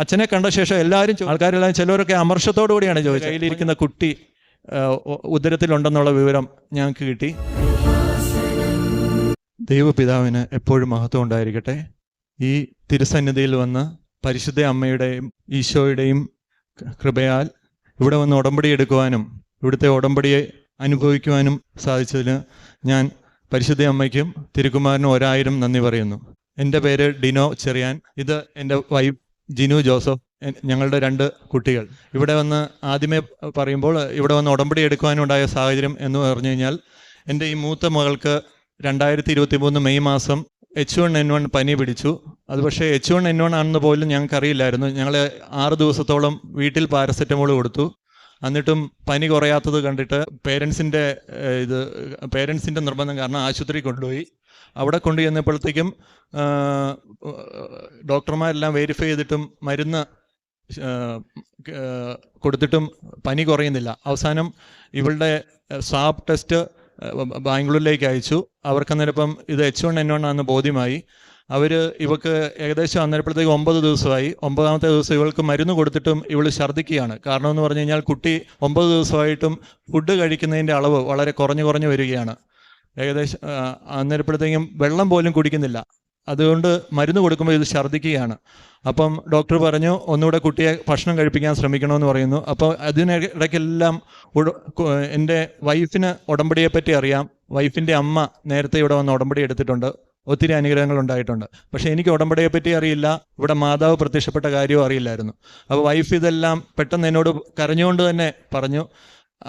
അച്ഛനെ കണ്ട ശേഷം ആൾക്കാരെല്ലാം ചിലവരൊക്കെ അമർഷത്തോടു കൂടിയാണ് ചോദിച്ചത്. കയ്യിലിരിക്കുന്ന കുട്ടി ഉദരത്തിലുണ്ടെന്നുള്ള വിവരം ഞങ്ങൾക്ക് കിട്ടി. ദൈവപിതാവിന് എപ്പോഴും മഹത്വം ഉണ്ടായിരിക്കട്ടെ. ഈ തിരുസന്നിധിയിൽ വന്ന് പരിശുദ്ധ അമ്മയുടെയും ഈശോയുടെയും കൃപയാൽ ഇവിടെ വന്ന് ഉടമ്പടി എടുക്കുവാനും ഇവിടുത്തെ ഉടമ്പടിയെ അനുഭവിക്കുവാനും സാധിച്ചതിന് ഞാൻ പരിശുദ്ധ അമ്മയ്ക്കും തിരുക്കുമാരനും 1000 നന്ദി പറയുന്നു. എൻ്റെ പേര് ഡിനോ ചെറിയാൻ. ഇത് എൻ്റെ വൈഫ് ജിനു ജോസഫ്. ഞങ്ങളുടെ 2 കുട്ടികൾ. ഇവിടെ വന്ന് ആദ്യമേ പറയുമ്പോൾ ഇവിടെ വന്ന് ഉടമ്പടി എടുക്കുവാനുണ്ടായ സാഹചര്യം എന്ന് പറഞ്ഞു കഴിഞ്ഞാൽ, എൻ്റെ ഈ മൂത്ത മകൾക്ക് 2023 മെയ് മാസം H1N1 പനി പിടിച്ചു. അത് പക്ഷേ H1N1 ആണെന്ന് പോലും ഞങ്ങൾക്ക് അറിയില്ലായിരുന്നു. ഞങ്ങൾ 6 ദിവസത്തോളം വീട്ടിൽ പാരസെറ്റമോൾ കൊടുത്തു. എന്നിട്ടും പനി കുറയാത്തത് കണ്ടിട്ട് പേരൻസിൻ്റെ നിർബന്ധം കാരണം ആശുപത്രി കൊണ്ടുപോയി. അവിടെ കൊണ്ടു ചെന്നപ്പോഴത്തേക്കും ഡോക്ടർമാരെല്ലാം വെരിഫൈ ചെയ്തിട്ടും മരുന്ന് കൊടുത്തിട്ടും പനി കുറയുന്നില്ല. അവസാനം ഇവളുടെ സ്വാബ് ടെസ്റ്റ് ബാംഗ്ലൂരിലേക്ക് അയച്ചു. അവർക്ക് അന്നേരം ഇത് H1N1 ആണെന്ന് ബോധ്യമായി. ഇവക്ക് ഏകദേശം അന്നേരപ്പോഴത്തേക്ക് 9 ദിവസമായി. 9ാമത്തെ ദിവസം ഇവൾക്ക് മരുന്ന് കൊടുത്തിട്ടും ഇവൾ ഛർദ്ദിക്കുകയാണ്. കാരണം എന്ന് പറഞ്ഞു കഴിഞ്ഞാൽ കുട്ടി 9 ദിവസമായിട്ടും ഫുഡ് കഴിക്കുന്നതിൻ്റെ അളവ് വളരെ കുറഞ്ഞു വരികയാണ്. ഏകദേശം അന്നേരപ്പോഴത്തേക്കും വെള്ളം പോലും കുടിക്കുന്നില്ല. അതുകൊണ്ട് മരുന്ന് കൊടുക്കുമ്പോൾ ഇത് ഛർദ്ദിക്കുകയാണ്. അപ്പം ഡോക്ടർ പറഞ്ഞു ഒന്നുകൂടെ കുട്ടിയെ ഭക്ഷണം കഴിപ്പിക്കാൻ ശ്രമിക്കണമെന്ന് പറയുന്നു. അപ്പോൾ അതിനിടയ്ക്കെല്ലാം എൻ്റെ വൈഫിന് ഉടമ്പടിയെപ്പറ്റി അറിയാം. വൈഫിൻ്റെ അമ്മ നേരത്തെ ഇവിടെ വന്ന് ഉടമ്പടി എടുത്തിട്ടുണ്ട്. ഒത്തിരി അനുഗ്രഹങ്ങൾ ഉണ്ടായിട്ടുണ്ട്. പക്ഷേ എനിക്ക് ഉടമ്പടിയെപ്പറ്റി അറിയില്ല. ഇവിടെ മാതാവ് പ്രത്യക്ഷപ്പെട്ട കാര്യവും അറിയില്ലായിരുന്നു. അപ്പോൾ വൈഫ് ഇതെല്ലാം പെട്ടെന്ന് എന്നോട് കരഞ്ഞുകൊണ്ട് തന്നെ പറഞ്ഞു.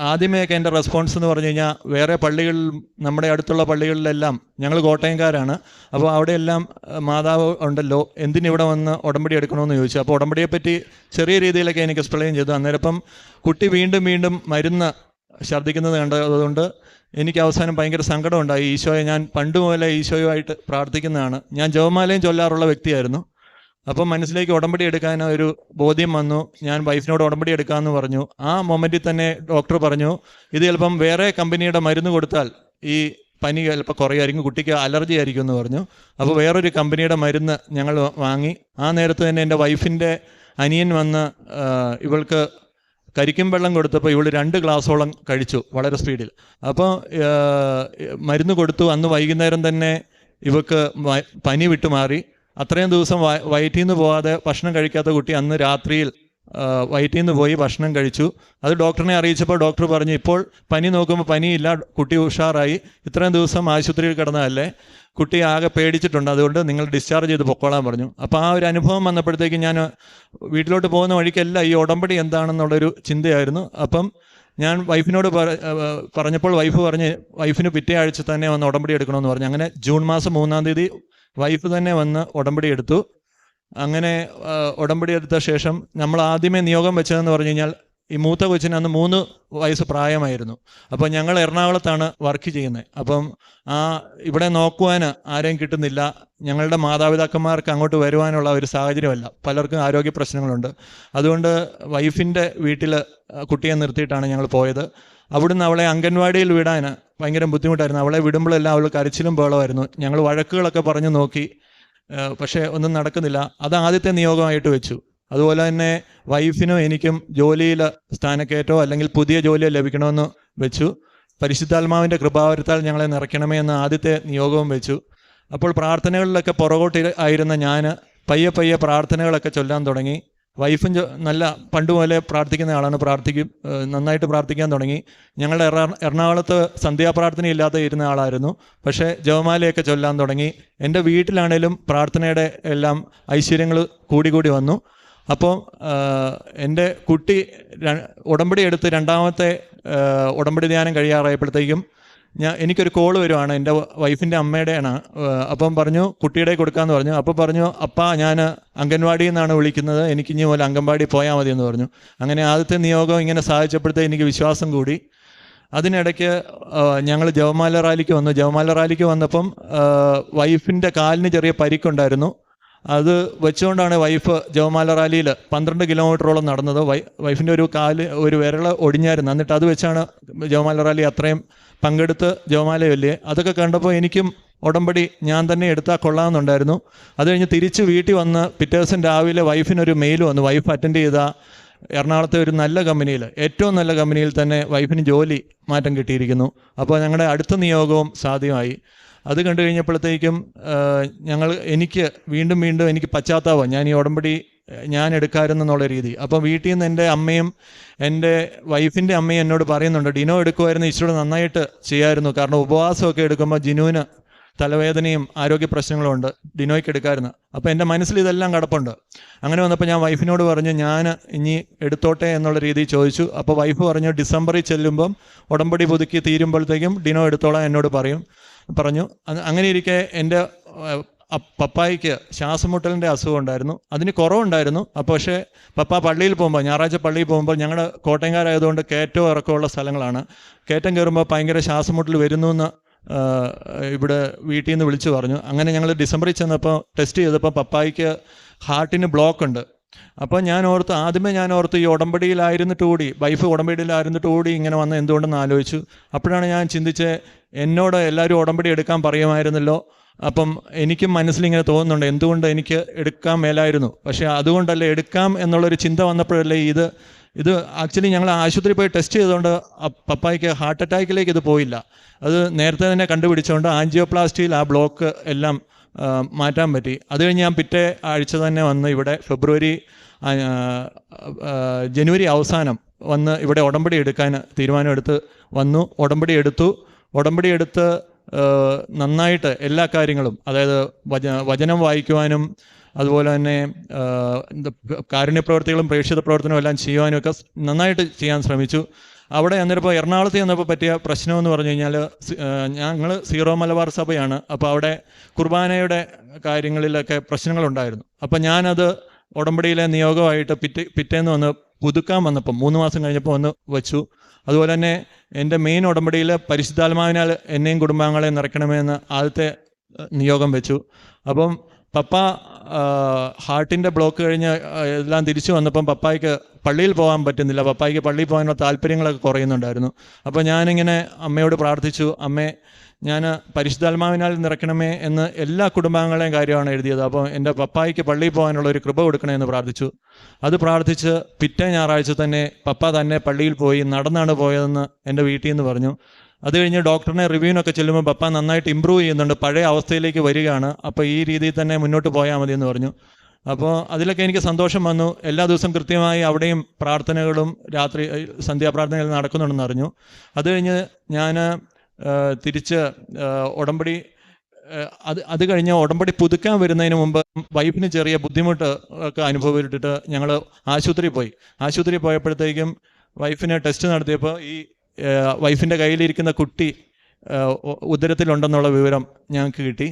ആദ്യമേയൊക്കെ എൻ്റെ റെസ്പോൺസ് എന്ന് പറഞ്ഞു കഴിഞ്ഞാൽ, വേറെ പള്ളികളിൽ, നമ്മുടെ അടുത്തുള്ള പള്ളികളിലെല്ലാം, ഞങ്ങൾ കോട്ടയംകാരാണ്, അപ്പോൾ അവിടെയെല്ലാം മാതാവ് ഉണ്ടല്ലോ, എന്തിനിവിടെ വന്ന് ഉടമ്പടി എടുക്കണമെന്ന് ചോദിച്ചു. അപ്പോൾ ഉടമ്പടിയെപ്പറ്റി ചെറിയ രീതിയിലൊക്കെ എനിക്ക് എക്സ്പ്ലെയിൻ ചെയ്തു. അന്നേരം കുട്ടി വീണ്ടും മരുന്ന് ഛർദ്ദിക്കുന്നത് കണ്ടതുകൊണ്ട് എനിക്ക് അവസാനം ഭയങ്കര സങ്കടമുണ്ടായി. ഈശോയെ, ഞാൻ പണ്ട് മുതലേ ഈശോയുമായിട്ട് പ്രാർത്ഥിക്കുന്നതാണ്. ഞാൻ ജപമാലയും ചൊല്ലാറുള്ള വ്യക്തിയായിരുന്നു. അപ്പം മനസ്സിലേക്ക് ഉടമ്പടി എടുക്കാൻ ഒരു ബോധ്യം വന്നു. ഞാൻ വൈഫിനോട് ഉടമ്പടി എടുക്കാമെന്ന് പറഞ്ഞു. ആ മൊമെൻറ്റിൽ തന്നെ ഡോക്ടർ പറഞ്ഞു, ഇത് ചിലപ്പം വേറെ കമ്പനിയുടെ മരുന്ന് കൊടുത്താൽ ഈ പനി ചിലപ്പോൾ കുറയായിരിക്കും, കുട്ടിക്ക് അലർജി ആയിരിക്കും എന്ന് പറഞ്ഞു. അപ്പോൾ വേറൊരു കമ്പനിയുടെ മരുന്ന് ഞങ്ങൾ വാങ്ങി. ആ നേരത്ത് തന്നെ എൻ്റെ വൈഫിൻ്റെ അനിയൻ വന്ന് ഇവൾക്ക് കരിക്കും വെള്ളം കൊടുത്തപ്പോൾ ഇവൾ 2 ഗ്ലാസോളം കഴിച്ചു വളരെ സ്പീഡിൽ. അപ്പോൾ മരുന്ന് കൊടുത്തു. അന്ന് വൈകുന്നേരം തന്നെ ഇവൾക്ക് പനി വിട്ടുമാറി. അത്രയും ദിവസം വയറ്റിൽ നിന്ന് പോകാതെ ഭക്ഷണം കഴിക്കാത്ത കുട്ടി അന്ന് രാത്രിയിൽ വയറ്റിൽ നിന്ന് പോയി ഭക്ഷണം കഴിച്ചു. അത് ഡോക്ടറിനെ അറിയിച്ചപ്പോൾ ഡോക്ടർ പറഞ്ഞു, ഇപ്പോൾ പനി നോക്കുമ്പോൾ പനിയില്ല, കുട്ടി ഉഷാറായി, ഇത്രയും ദിവസം ആശുപത്രിയിൽ കിടന്നതല്ലേ, കുട്ടി ആകെ പേടിച്ചിട്ടുണ്ട്, അതുകൊണ്ട് നിങ്ങൾ ഡിസ്ചാർജ് ചെയ്ത് പൊക്കോളാൻ പറഞ്ഞു. അപ്പോൾ ആ ഒരു അനുഭവം വന്നപ്പോഴത്തേക്കും ഞാൻ വീട്ടിലോട്ട് പോകുന്ന വഴിക്കല്ല ഈ ഉടമ്പടി എന്താണെന്നുള്ളൊരു ചിന്തയായിരുന്നു. അപ്പം ഞാൻ വൈഫിനോട് പറഞ്ഞപ്പോൾ വൈഫിന് പിറ്റേ ആഴ്ച തന്നെ വന്ന് ഉടമ്പടി എടുക്കണമെന്ന് പറഞ്ഞു. അങ്ങനെ ജൂൺ മാസം 3-ാം തീയതി വൈഫ് തന്നെ വന്ന് ഉടമ്പടി എടുത്തു. അങ്ങനെ ഉടമ്പടി എടുത്ത ശേഷം നമ്മൾ ആദ്യമേ നിയോഗം വെച്ചതെന്ന് പറഞ്ഞു കഴിഞ്ഞാൽ, ഈ മൂത്ത കൊച്ചിന് അന്ന് 3 വയസ്സ് പ്രായമായിരുന്നു. അപ്പോൾ ഞങ്ങൾ എറണാകുളത്താണ് വർക്ക് ചെയ്യുന്നത്. അപ്പം ഇവിടെ നോക്കുവാൻ ആരെയും കിട്ടുന്നില്ല. ഞങ്ങളുടെ മാതാപിതാക്കന്മാർക്ക് അങ്ങോട്ട് വരുവാനുള്ള ഒരു സാഹചര്യമല്ല. പലർക്കും ആരോഗ്യ പ്രശ്നങ്ങളുണ്ട്. അതുകൊണ്ട് വൈഫിൻ്റെ വീട്ടിൽ കുട്ടിയെ നിർത്തിയിട്ടാണ് ഞങ്ങൾ പോയത്. അവിടുന്ന് അവളെ അംഗൻവാടിയിൽ വിടാൻ ഭയങ്കര ബുദ്ധിമുട്ടായിരുന്നു. അവളെ വിടുമ്പോഴെല്ലാം അവൾ കരച്ചിലും ബഹളമായിരുന്നു. ഞങ്ങൾ വഴക്കുകളൊക്കെ പറഞ്ഞു നോക്കി, പക്ഷേ ഒന്നും നടക്കുന്നില്ല. അത് ആദ്യത്തെ നിയോഗമായിട്ട് വെച്ചു. അതുപോലെ തന്നെ വൈഫിനും എനിക്കും ജോലിയിൽ സ്ഥാനക്കയറ്റോ അല്ലെങ്കിൽ പുതിയ ജോലിയോ ലഭിക്കണമെന്ന് വെച്ചു. പരിശുദ്ധാത്മാവിൻ്റെ കൃപാവരത്താൽ ഞങ്ങളെ നിറയ്ക്കണമേ എന്ന ആദ്യത്തെ നിയോഗവും വെച്ചു. അപ്പോൾ പ്രാർത്ഥനകളിലൊക്കെ പുറകോട്ട് ആയിരുന്ന ഞാൻ പയ്യെ പ്രാർത്ഥനകളൊക്കെ ചൊല്ലാൻ തുടങ്ങി. വൈഫും നല്ല പണ്ട് പോലെ പ്രാർത്ഥിക്കുന്ന ആളാണ്, നന്നായിട്ട് പ്രാർത്ഥിക്കാൻ തുടങ്ങി. ഞങ്ങളുടെ എറണാകുളത്ത് സന്ധ്യാപ്രാർത്ഥനയില്ലാതെ ഇരുന്ന ആളായിരുന്നു, പക്ഷേ ജപമാലയൊക്കെ ചൊല്ലാൻ തുടങ്ങി. എൻ്റെ വീട്ടിലാണേലും പ്രാർത്ഥനയുടെ എല്ലാം ഐശ്വര്യങ്ങൾ കൂടി വന്നു. അപ്പോൾ എൻ്റെ കുട്ടി ഉടമ്പടി എടുത്ത് 2ാമത്തെ ഉടമ്പടി ധ്യാനം കഴിയാറായപ്പോഴത്തേക്കും എനിക്കൊരു കോള് വരുവാണ്, എൻ്റെ വൈഫിൻ്റെ അമ്മയുടെയാണ്. അപ്പം പറഞ്ഞു കുട്ടിയുടെ കൊടുക്കാമെന്ന് പറഞ്ഞു. അപ്പോൾ പറഞ്ഞു, അപ്പാ ഞാൻ അംഗൻവാടിയിൽ നിന്നാണ് വിളിക്കുന്നത്, എനിക്കിനി പോലെ അംഗൻവാടി പോയാൽ മതി എന്ന് പറഞ്ഞു. അങ്ങനെ ആദ്യത്തെ നിയോഗം ഇങ്ങനെ സാധിച്ചപ്പോഴത്തേക്ക് എനിക്ക് വിശ്വാസം കൂടി. അതിനിടയ്ക്ക് ഞങ്ങൾ ജപമാല റാലിക്ക് വന്നപ്പം വൈഫിൻ്റെ കാലിന് ചെറിയ പരിക്കുണ്ടായിരുന്നു. അത് വെച്ചുകൊണ്ടാണ് വൈഫ് ജപമാല റാലിയിൽ 12 കിലോമീറ്ററോളം നടന്നത്. വൈഫിൻ്റെ ഒരു വിരൽ ഒടിഞ്ഞായിരുന്നു. എന്നിട്ട് അത് വെച്ചാണ് ജപമാല റാലി അത്രയും പങ്കെടുത്ത് ജപമാല ചൊല്ലിയെ. അതൊക്കെ കണ്ടപ്പോൾ എനിക്കും ഉടമ്പടി ഞാൻ തന്നെ എടുത്താൽ കൊള്ളാമെന്നുണ്ടായിരുന്നു. അത് കഴിഞ്ഞ് തിരിച്ച് വീട്ടിൽ വന്ന് പിറ്റേ ദിവസം രാവിലെ വൈഫിനൊരു മെയിൽ വന്നു. വൈഫ് അറ്റൻഡ് ചെയ്ത എറണാകുളത്തെ ഒരു നല്ല കമ്പനിയിൽ, ഏറ്റവും നല്ല കമ്പനിയിൽ തന്നെ വൈഫിന് ജോലി മാറ്റം കിട്ടിയിരിക്കുന്നു. അപ്പോൾ ഞങ്ങളുടെ അടുത്ത നിയോഗവും സാധ്യമായി. അത് കണ്ടു കഴിഞ്ഞപ്പോഴത്തേക്കും എനിക്ക് വീണ്ടും എനിക്ക് പശ്ചാത്താപം, ഞാൻ ഈ ഉടമ്പടി ഞാൻ എടുക്കാമായിരുന്നുള്ള രീതി. അപ്പോൾ വീട്ടിൽ നിന്ന് എൻ്റെ അമ്മയും എൻ്റെ വൈഫിൻ്റെ അമ്മയും എന്നോട് പറയുന്നുണ്ട്, ഡിനോ എടുക്കുമായിരുന്നു, ഇച്ചിരി നന്നായിട്ട് ചെയ്യാമായിരുന്നു. കാരണം ഉപവാസമൊക്കെ എടുക്കുമ്പോൾ ജിനുവിന് തലവേദനയും ആരോഗ്യ പ്രശ്നങ്ങളും ഉണ്ട്, ഡിനോയ്ക്ക് എടുക്കാമായിരുന്നു. അപ്പോൾ എൻ്റെ മനസ്സിൽ ഇതെല്ലാം കിടപ്പുണ്ട്. അങ്ങനെ വന്നപ്പോൾ ഞാൻ വൈഫിനോട് പറഞ്ഞു, ഞാൻ ഇനി എടുത്തോട്ടെ എന്നുള്ള രീതിയിൽ ചോദിച്ചു. അപ്പോൾ വൈഫ് പറഞ്ഞു, ഡിസംബറിൽ ചെല്ലുമ്പം ഉടമ്പടി പുതുക്കി തീരുമ്പോഴത്തേക്കും ഡിനോ എടുത്തോളാം എന്നോട് പറഞ്ഞു. അങ്ങനെ ഇരിക്കെ എൻ്റെ പപ്പായ്ക്ക് ശ്വാസമുട്ടലിൻ്റെ അസുഖം ഉണ്ടായിരുന്നു. അതിന് കുറവുണ്ടായിരുന്നു. അപ്പോൾ പക്ഷേ പപ്പ പള്ളിയിൽ പോകുമ്പോൾ, ഞായറാഴ്ച പള്ളിയിൽ പോകുമ്പോൾ, ഞങ്ങളുടെ കോട്ടയംകാരായതുകൊണ്ട് കയറ്റവും ഇറക്കമുള്ള സ്ഥലങ്ങളാണ്. കയറ്റം കയറുമ്പോൾ ഭയങ്കര ശ്വാസമുട്ടൽ വരുന്നു എന്ന് ഇവിടെ വീട്ടിൽ നിന്ന് വിളിച്ചു പറഞ്ഞു. അങ്ങനെ ഞങ്ങൾ ഡിസംബറിൽ ചെന്നപ്പോൾ ടെസ്റ്റ് ചെയ്തപ്പോൾ പപ്പായ്ക്ക് ഹാർട്ടിന് ബ്ലോക്ക് ഉണ്ട്. അപ്പോൾ ആദ്യമേ ഞാൻ ഓർത്തു ഈ ഉടമ്പടിയിലായിരുന്നിട്ട് കൂടി, വൈഫ് ഉടമ്പടിയിലായിരുന്നിട്ട് കൂടി ഇങ്ങനെ വന്ന് എന്തുകൊണ്ടെന്ന് ആലോചിച്ചു. അപ്പോഴാണ് ഞാൻ ചിന്തിച്ച്, എന്നോട് എല്ലാവരും ഉടമ്പടി എടുക്കാൻ പറയുമായിരുന്നല്ലോ. അപ്പം എനിക്കും മനസ്സിലിങ്ങനെ തോന്നുന്നുണ്ട്, എന്തുകൊണ്ട് എനിക്ക് എടുക്കാൻ മേലായിരുന്നു. പക്ഷേ അതുകൊണ്ടല്ലേ, എടുക്കാം എന്നുള്ളൊരു ചിന്ത വന്നപ്പോഴല്ലേ ഇത് ആക്ച്വലി ഞങ്ങൾ ആശുപത്രിയിൽ പോയി ടെസ്റ്റ് ചെയ്തുകൊണ്ട് പപ്പായ്ക്ക് ഹാർട്ട് അറ്റാക്കിലേക്ക് ഇത് പോയില്ല. അത് നേരത്തെ തന്നെ കണ്ടുപിടിച്ചുകൊണ്ട് ആൻജിയോപ്ലാസ്റ്റിയിൽ ആ ബ്ലോക്ക് എല്ലാം മാറ്റാൻ പറ്റി. അത് കഴിഞ്ഞ് ഞാൻ പിറ്റേ ആഴ്ച തന്നെ വന്ന് ഇവിടെ ജനുവരി അവസാനം വന്ന് ഇവിടെ ഉടമ്പടി എടുക്കാൻ തീരുമാനമെടുത്ത് വന്നു. ഉടമ്പടി എടുത്ത് നന്നായിട്ട് എല്ലാ കാര്യങ്ങളും, അതായത് വചനം വായിക്കുവാനും അതുപോലെ തന്നെ കാരുണ്യപ്രവർത്തികളും പ്രേക്ഷിത പ്രവർത്തനവും എല്ലാം ചെയ്യുവാനും ഒക്കെ നന്നായിട്ട് ചെയ്യാൻ ശ്രമിച്ചു. അവിടെ അന്നേരപ്പോൾ എറണാകുളത്ത് ചെന്നപ്പോൾ പറ്റിയ പ്രശ്നമെന്ന് പറഞ്ഞു കഴിഞ്ഞാൽ, ഞങ്ങൾ സീറോ മലബാർ സഭയാണ്. അപ്പോൾ അവിടെ കുർബാനയുടെ കാര്യങ്ങളിലൊക്കെ പ്രശ്നങ്ങളുണ്ടായിരുന്നു. അപ്പോൾ ഞാനത് ഉടമ്പടിയിലെ നിയോഗമായിട്ട് പിറ്റേന്ന് വന്ന് പുതുക്കാൻ വന്നപ്പം 3 മാസം കഴിഞ്ഞപ്പോൾ വന്ന് വെച്ചു. അതുപോലെ തന്നെ എൻ്റെ മെയിൻ ഉടമ്പടിയിൽ പരിശുദ്ധാത്മാവിനാൽ എന്നെയും കുടുംബാംഗങ്ങളെ നിറയ്ക്കണമെന്ന് ആദ്യത്തെ നിയോഗം വെച്ചു. അപ്പം പപ്പ ഹാർട്ടിൻ്റെ ബ്ലോക്ക് കഴിഞ്ഞ് എല്ലാം തിരിച്ചു വന്നപ്പം പപ്പായ്ക്ക് പള്ളിയിൽ പോകാൻ പറ്റുന്നില്ല. പപ്പായ്ക്ക് പള്ളിയിൽ പോകാനുള്ള താല്പര്യങ്ങളൊക്കെ കുറയുന്നുണ്ടായിരുന്നു. അപ്പോൾ ഞാനിങ്ങനെ അമ്മയോട് പ്രാർത്ഥിച്ചു, അമ്മേ, ഞാൻ പരിശുദ്ധാത്മാവിനാൽ നിറയ്ക്കണമേ എന്ന് എല്ലാ കുടുംബാംഗങ്ങളെയും കാര്യമാണ് എഴുതിയത്. അപ്പോൾ എൻ്റെ പപ്പായ്ക്ക് പള്ളിയിൽ പോകാനുള്ള ഒരു കൃപ കൊടുക്കണമെന്ന് പ്രാർത്ഥിച്ചു. അത് പ്രാർത്ഥിച്ച് പിറ്റേ ഞായറാഴ്ച തന്നെ പപ്പ തന്നെ പള്ളിയിൽ പോയി, നടന്നാണ് പോയതെന്ന് എൻ്റെ വീട്ടിൽ നിന്ന് പറഞ്ഞു. അത് കഴിഞ്ഞ് ഡോക്ടറിനെ റിവ്യൂവിനൊക്കെ ചെല്ലുമ്പോൾ പപ്പ നന്നായിട്ട് ഇമ്പ്രൂവ് ചെയ്യുന്നുണ്ട്, പഴയ അവസ്ഥയിലേക്ക് വരികയാണ്, അപ്പോൾ ഈ രീതിയിൽ തന്നെ മുന്നോട്ട് പോയാൽ മതി എന്ന് പറഞ്ഞു. അപ്പോൾ അതിലൊക്കെ എനിക്ക് സന്തോഷം വന്നു. എല്ലാ ദിവസവും കൃത്യമായി അവിടെയും പ്രാർത്ഥനകളും രാത്രി സന്ധ്യാപ്രാർത്ഥനകളും നടക്കുന്നുണ്ടെന്ന് അറിഞ്ഞു. അത് കഴിഞ്ഞ് ഞാൻ തിരിച്ച് ഉടമ്പടി അത് കഴിഞ്ഞ് ഉടമ്പടി പുതുക്കാൻ വരുന്നതിന് മുമ്പ് വൈഫിന് ചെറിയ ബുദ്ധിമുട്ട് ഒക്കെ അനുഭവപ്പെട്ടിട്ട് ഞങ്ങൾ ആശുപത്രിയിൽ പോയപ്പോഴത്തേക്കും വൈഫിനെ ടെസ്റ്റ് നടത്തിയപ്പോൾ ഈ വൈഫിൻ്റെ കയ്യിലിരിക്കുന്ന കുട്ടി ഉദരത്തിലുണ്ടെന്നുള്ള വിവരം ഞങ്ങൾക്ക് കിട്ടി.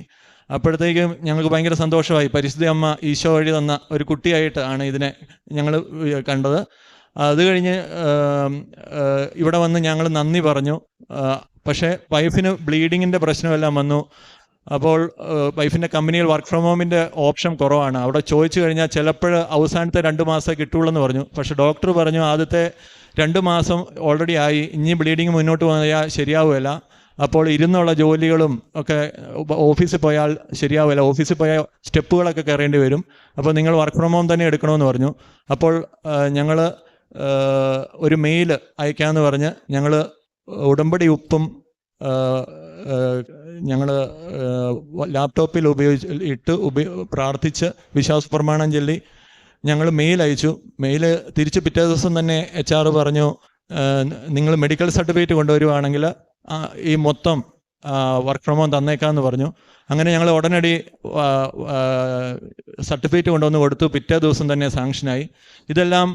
അപ്പോഴത്തേക്കും ഞങ്ങൾക്ക് ഭയങ്കര സന്തോഷമായി. പരിശുദ്ധ അമ്മ ഈശോ വഴി തന്ന ഒരു കുട്ടിയായിട്ട് ആണ് ഇതിനെ ഞങ്ങൾ കണ്ടത്. അത് കഴിഞ്ഞ് ഇവിടെ വന്ന് ഞങ്ങൾ നന്ദി പറഞ്ഞു. പക്ഷേ വൈഫിന് ബ്ലീഡിങ്ങിൻ്റെ പ്രശ്നമെല്ലാം വന്നു. അപ്പോൾ വൈഫിൻ്റെ കമ്പനിയിൽ വർക്ക് ഫ്രം ഹോമിൻ്റെ ഓപ്ഷൻ കുറവാണ്. അവിടെ ചോദിച്ചു കഴിഞ്ഞാൽ ചിലപ്പോൾ അവസാനത്തെ 2 മാസം കിട്ടുള്ളൂ എന്ന് പറഞ്ഞു. പക്ഷേ ഡോക്ടർ പറഞ്ഞു, ആദ്യത്തെ 2 മാസം ഓൾറെഡി ആയി, ഇനി ബ്ലീഡിങ് മുന്നോട്ട് പോയാൽ ശരിയാവുകയില്ല. അപ്പോൾ ഇരുന്നുള്ള ജോലികളും ഒക്കെ ഓഫീസിൽ പോയാൽ ശരിയാവില്ല, ഓഫീസിൽ പോയാൽ സ്റ്റെപ്പുകളൊക്കെ കയറേണ്ടി വരും, അപ്പോൾ നിങ്ങൾ വർക്ക് ഫ്രം ഹോം തന്നെ എടുക്കണമെന്ന് പറഞ്ഞു. അപ്പോൾ ഞങ്ങൾ ഒരു മെയിൽ അയക്കാമെന്ന് പറഞ്ഞ് ഞങ്ങൾ ഉടമ്പടി ഉപ്പും ഞങ്ങൾ ലാപ്ടോപ്പിൽ പ്രാർത്ഥിച്ച് വിശ്വാസ പ്രമാണം ചൊല്ലി ഞങ്ങൾ മെയിൽ അയച്ചു. മെയിൽ തിരിച്ച് പിറ്റേ ദിവസം തന്നെ HR പറഞ്ഞു, നിങ്ങൾ മെഡിക്കൽ സർട്ടിഫിക്കറ്റ് കൊണ്ടുവരുവാണെങ്കിൽ ഈ മൊത്തം വർക്ക് ഫ്രം ഹോം തന്നേക്കാമെന്ന് പറഞ്ഞു. അങ്ങനെ ഞങ്ങൾ ഉടനടി സർട്ടിഫിക്കറ്റ് കൊണ്ടുവന്ന് കൊടുത്തു. പിറ്റേ ദിവസം തന്നെ സാങ്ഷനായി. ഇതെല്ലാം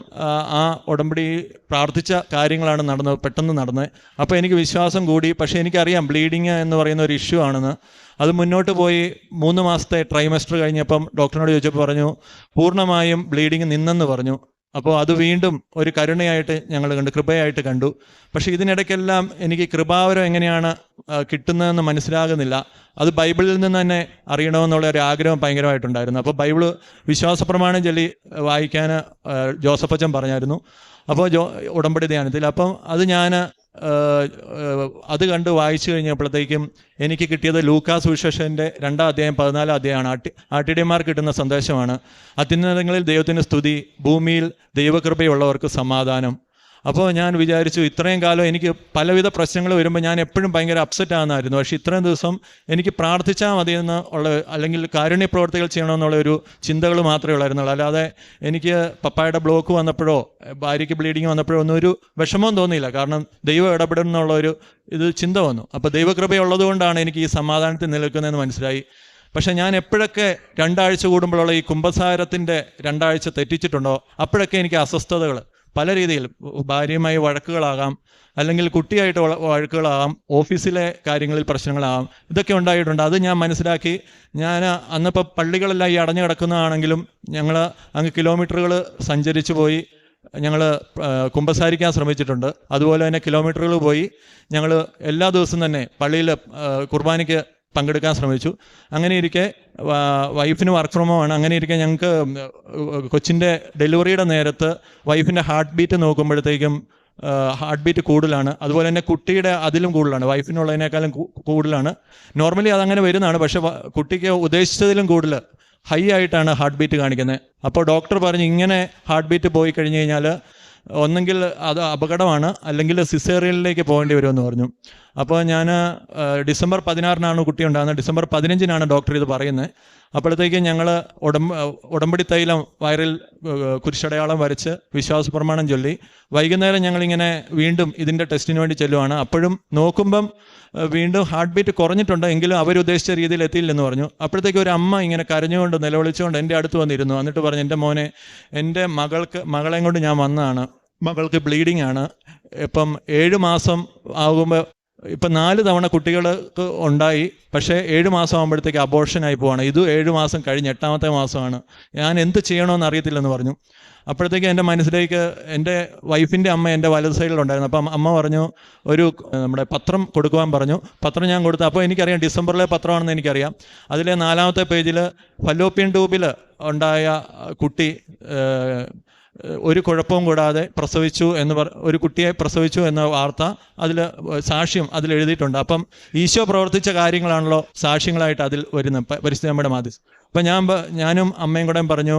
ആ ഉടമ്പടി പ്രാർത്ഥിച്ച കാര്യങ്ങളാണ് പെട്ടെന്ന് നടന്നത്. അപ്പോൾ എനിക്ക് വിശ്വാസം കൂടി. പക്ഷേ എനിക്കറിയാം ബ്ലീഡിങ് എന്ന് പറയുന്ന ഒരു ഇഷ്യൂ ആണെന്ന്. അത് മുന്നോട്ട് പോയി 3 മാസത്തെ ട്രൈമസ്റ്റർ കഴിഞ്ഞപ്പം ഡോക്ടറിനോട് ചോദിച്ചപ്പോൾ പറഞ്ഞു, പൂർണ്ണമായും ബ്ലീഡിങ് നിന്നെന്ന് പറഞ്ഞു. അപ്പോൾ അത് വീണ്ടും ഒരു കരുണയായിട്ട് ഞങ്ങൾ കണ്ടു, കൃപയായിട്ട് കണ്ടു. പക്ഷേ ഇതിനിടയ്ക്കെല്ലാം എനിക്ക് കൃപാവരം എങ്ങനെയാണ് കിട്ടുന്നതെന്ന് മനസ്സിലാകുന്നില്ല. അത് ബൈബിളിൽ നിന്ന് തന്നെ അറിയണമെന്നുള്ള ഒരു ആഗ്രഹം ഭയങ്കരമായിട്ടുണ്ടായിരുന്നു. അപ്പോൾ ബൈബിള് വിശ്വാസപ്രമാണം ചൊല്ലി വായിക്കാൻ ജോസഫ് അച്ഛൻ പറഞ്ഞായിരുന്നു. അപ്പോൾ ഉടമ്പടി ധ്യാനത്തിൽ അപ്പം അത് ഞാൻ അത് കണ്ട് വായിച്ചു കഴിഞ്ഞപ്പോഴത്തേക്കും എനിക്ക് കിട്ടിയത് ലൂക്കാ സുവിശേഷൻ്റെ 2-ാം അധ്യായം 14-ാം അധ്യായമാണ്. ആട്ടിടയന്മാർക്ക് കിട്ടുന്ന സന്ദേശമാണ്. അത്യുന്നതങ്ങളിൽ ദൈവത്തിന് സ്തുതി, ഭൂമിയിൽ ദൈവകൃപയുള്ളവർക്ക് സമാധാനം. അപ്പോൾ ഞാൻ വിചാരിച്ചു, ഇത്രയും കാലം എനിക്ക് പലവിധ പ്രശ്നങ്ങൾ വരുമ്പോൾ ഞാൻ എപ്പോഴും ഭയങ്കര അപ്സെറ്റ് ആകുന്നതായിരുന്നു. പക്ഷേ ഇത്രയും ദിവസം എനിക്ക് പ്രാർത്ഥിച്ചാൽ മതിയെന്ന് അല്ലെങ്കിൽ കാരുണ്യ പ്രവർത്തികൾ ചെയ്യണമെന്നുള്ള ഒരു ചിന്തകൾ മാത്രമേ ഉള്ളായിരുന്നുള്ളൂ. അല്ലാതെ എനിക്ക് പപ്പായുടെ ബ്ലോക്ക് വന്നപ്പോഴോ ഭാര്യയ്ക്ക് ബ്ലീഡിങ് വന്നപ്പോഴോ ഒന്നും ഒരു വിഷമവും തോന്നിയില്ല. കാരണം ദൈവം ഇടപെടുന്നുള്ള ഒരു ചിന്ത വന്നു. അപ്പോൾ ദൈവകൃപയുള്ളത് കൊണ്ടാണ് എനിക്ക് ഈ സമാധാനത്തിൽ നിൽക്കുന്നതെന്ന് മനസ്സിലായി. പക്ഷേ ഞാൻ എപ്പോഴൊക്കെ 2 ആഴ്ച കൂടുമ്പോഴുള്ള ഈ കുമ്പസാരത്തിൻ്റെ 2 ആഴ്ച തെറ്റിച്ചിട്ടുണ്ടോ, അപ്പോഴൊക്കെ എനിക്ക് അസ്വസ്ഥതകൾ പല രീതിയിൽ, ഭാര്യയുമായി വഴക്കുകളാകാം, അല്ലെങ്കിൽ കുട്ടിയായിട്ട് വഴക്കുകളാകാം, ഓഫീസിലെ കാര്യങ്ങളിൽ പ്രശ്നങ്ങളാകാം, ഇതൊക്കെ ഉണ്ടായിട്ടുണ്ട്. അത് ഞാൻ മനസ്സിലാക്കി. ഞാൻ അന്നിപ്പോൾ പള്ളികളെല്ലാം ഈ അടഞ്ഞു കിടക്കുന്നതാണെങ്കിലും ഞങ്ങൾ അങ്ങ് കിലോമീറ്ററുകൾ സഞ്ചരിച്ചു പോയി ഞങ്ങൾ കുമ്പസാരിക്കാൻ ശ്രമിച്ചിട്ടുണ്ട്. അതുപോലെ തന്നെ കിലോമീറ്ററുകൾ പോയി ഞങ്ങൾ എല്ലാ ദിവസവും തന്നെ പള്ളിയിൽ കുർബാനയ്ക്ക് പങ്കെടുക്കാൻ ശ്രമിച്ചു. അങ്ങനെ ഇരിക്കെ വൈഫിന് വർക്ക് ഫ്രം ഹോം ആണ്. അങ്ങനെ ഇരിക്കെ ഞങ്ങൾക്ക് കൊച്ചിൻ്റെ ഡെലിവറിയുടെ നേരത്ത് വൈഫിൻ്റെ ഹാർട്ട് ബീറ്റ് നോക്കുമ്പോഴത്തേക്കും ഹാർട്ട് ബീറ്റ് കൂടുതലാണ്. അതുപോലെ തന്നെ കുട്ടിയുടെ അതിലും കൂടുതലാണ്, വൈഫിനുള്ളതിനേക്കാളും കൂടുതലാണ്. നോർമലി അതങ്ങനെ വരുന്നതാണ്. പക്ഷേ കുട്ടിക്ക് ഉദ്ദേശിച്ചതിലും കൂടുതൽ ഹൈ ആയിട്ടാണ് ഹാർട്ട് ബീറ്റ് കാണിക്കുന്നത്. അപ്പോൾ ഡോക്ടർ പറഞ്ഞു, ഇങ്ങനെ ഹാർട്ട് ബീറ്റ് പോയി കഴിഞ്ഞ് കഴിഞ്ഞാൽ ഒന്നെങ്കിൽ അത് അപകടമാണ്, അല്ലെങ്കിൽ സിസേറിയനിലേക്ക് പോകേണ്ടി വരുമെന്ന് പറഞ്ഞു. അപ്പോൾ ഞാൻ ഡിസംബർ 16-നാണ് കുട്ടി ഉണ്ടാകുന്നത്. ഡിസംബർ 15-നാണ് ഡോക്ടർ ഇത് പറയുന്നത്. അപ്പോഴത്തേക്കും ഞങ്ങൾ ഉടമ്പടി തൈലം വയറിൽ കുരിശടയാളം വരച്ച് വിശ്വാസ പ്രമാണം ചൊല്ലി വൈകുന്നേരം ഞങ്ങളിങ്ങനെ വീണ്ടും ഇതിൻ്റെ ടെസ്റ്റിന് വേണ്ടി ചെല്ലുവാണ്. അപ്പോഴും നോക്കുമ്പം വീണ്ടും ഹാർട്ട് ബീറ്റ് കുറഞ്ഞിട്ടുണ്ട്, എങ്കിലും അവരുദ്ദേശിച്ച രീതിയിൽ എത്തിയില്ലെന്ന് പറഞ്ഞു. അപ്പോഴത്തേക്കും ഒരു അമ്മ ഇങ്ങനെ കരഞ്ഞുകൊണ്ട് നിലവിളിച്ചുകൊണ്ട് എൻ്റെ അടുത്ത് വന്നിരുന്നു. എന്നിട്ട് പറഞ്ഞു, എൻ്റെ മോനെ, എൻ്റെ മകളെയും കൊണ്ട് ഞാൻ വന്നതാണ്, മകൾക്ക് ബ്ലീഡിങ് ആണ്. ഇപ്പം 7 മാസം ആകുമ്പോൾ, ഇപ്പം 4 തവണ കുട്ടികൾക്ക് ഉണ്ടായി, പക്ഷേ 7 മാസം ആകുമ്പോഴത്തേക്ക് അബോർഷനായി പോവാണ്. ഇത് 7 മാസം കഴിഞ്ഞ് 8-ാമത്തെ മാസമാണ്. ഞാൻ എന്ത് ചെയ്യണമെന്ന് അറിയത്തില്ലെന്ന് പറഞ്ഞു. അപ്പോഴത്തേക്ക് എൻ്റെ മനസ്സിലേക്ക് എൻ്റെ വൈഫിൻ്റെ അമ്മ എൻ്റെ വലത് സൈഡിലുണ്ടായിരുന്നു. അപ്പം അമ്മ പറഞ്ഞു, നമ്മുടെ പത്രം കൊടുക്കുവാൻ പറഞ്ഞു. പത്രം ഞാൻ കൊടുത്തു. അപ്പോൾ എനിക്കറിയാം ഡിസംബറിലെ പത്രമാണെന്ന് എനിക്കറിയാം. അതിലെ 4-ാമത്തെ പേജിൽ ഫലോപ്പിയൻ ട്യൂബിൽ ഉണ്ടായ കുട്ടി ഒരു കുഴപ്പവും കൂടാതെ പ്രസവിച്ചു ഒരു കുട്ടിയെ പ്രസവിച്ചു എന്ന വാർത്ത, അതിൽ സാക്ഷ്യം അതിൽ എഴുതിയിട്ടുണ്ട്. അപ്പം ഈശോ പ്രവർത്തിച്ച കാര്യങ്ങളാണല്ലോ സാക്ഷ്യങ്ങളായിട്ട് അതിൽ വരുന്നത് പരിശുദ്ധ അമ്മയുടെ മാധ്യസ്ഥം. അപ്പം ഞാനും അമ്മയും കൂടെ പറഞ്ഞു,